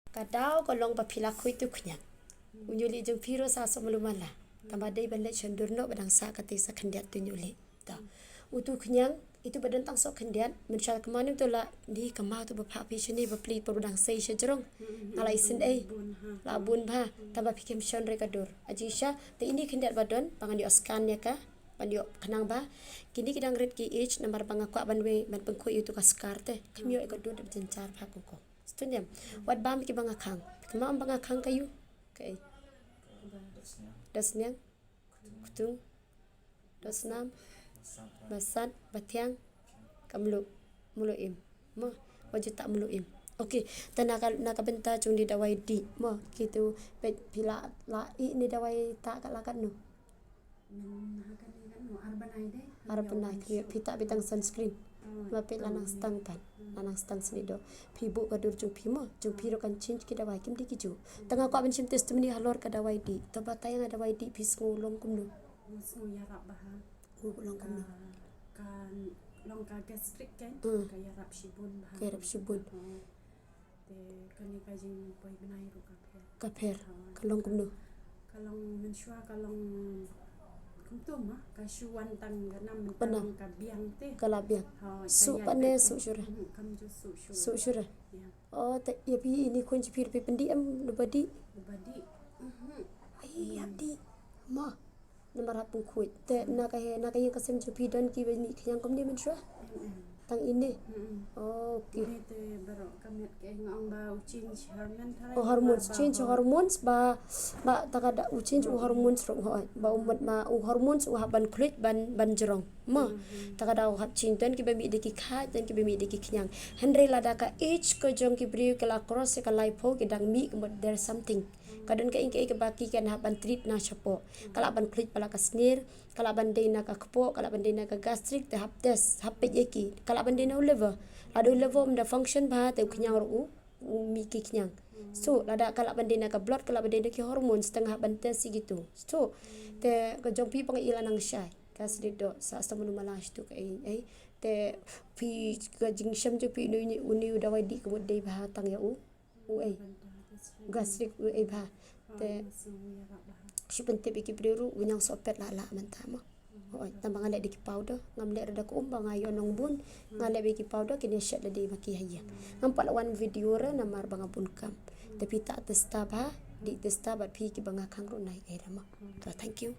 Kadau kolong papila ku itu kenyang. Unyuli jeng piro sa melumala. Tambah day balik cendurno badang sa kati sa kendiat tu nyuli. Ta. Utu kenyang itu badan tang sok kendiat mensyal kemana tu lah di kemau tu bapak pisau ni bapli perudang sei sejerong. Ala isin la bun ba tambah pikim syon rekadur. Ajisha te ini kendiat badan pangan di oskan ya ka. Pandio kenang ba kini kidang red ki age nambar pangakwa banwe ban pengku itu kaskar te kemio ekadur de jencar pa ko. Setunyam. Wat bam ki bangakang. Kemau bangakang kayu. Okay. Dasnyang kutung dasnam basat batiang kamlu muluim mo wajib tak muluim. Okey, tanaka nakabenta cung di dawai di mo gitu pila la i ni dawai tak kat lakat nu. Arbanai pita bitang sunscreen. Mapit lanang stang tan. Lanang stang senido. Pibu kadur cung pimo, cung piro kan change ki dawai kim di kiju. Tengah ko aben sim testimoni halor ka dawai di. Toba tayang dawai di pis ngulong kumnu. Yarap baha. Ngulong kumnu. Kan long ka gastric kan kaya rap shibun baha. Kaya rap shibun. Te kani kajing boy benai ru Kaper. Kalong kumnu. Kalong mensua kalong kumtum kasuan tang ganam tang kabiang te. Kalabiang. Su pane su syura. Kam ju su syura. Su syura. Oh, te ya pi ini kunci pir pi pendiam lubadi. Lubadi. Ai abdi. Ma. Namar hapung kuit. Te nakay kasem ju pi don ki bani yang kom ni mensua. Tang ini. Oh, okey. Ini te baru kami ke ngong ba change hormone tharai. Oh, hormones change hormones ba takada change hormones ro ho ba umat ma hormones haban kulit ban jerong ma takada hab change dan ki bami de ki kha dan ki bami de ki knyang henry lada ka age ko jong ki brio ke la cross ke lipo ke dang mi but there's something kadon ka ingke ke baki kan haban treat na chapo kala ban kulit pala ka snir kala ban de na ka kpo kala ban de na ka gastric te hab test hab pe ki kala ban de na liver ado liver mda function ba te knyang ro mi ki knyang. So lada kala bandena ka blood kala bandena ki hormon setengah banten si gitu. So te ka jompi pang ila nang syai. Kas dido sa samunu malash tu ai te pi ka jing syam ju pi ni uni dawai di ko dei ba tang ya ai gastric ai ba te si pente ki priru unyang sopet la mantama. Oi tambang ada di powder ngam le rada ko umbang ayo nong bun ngale biki powder kini syak de maki haya nampak lawan video ra namar banga bun kam tapi tak testa ba di testa ba pi ki banga kang ro nai ai rama. So thank you.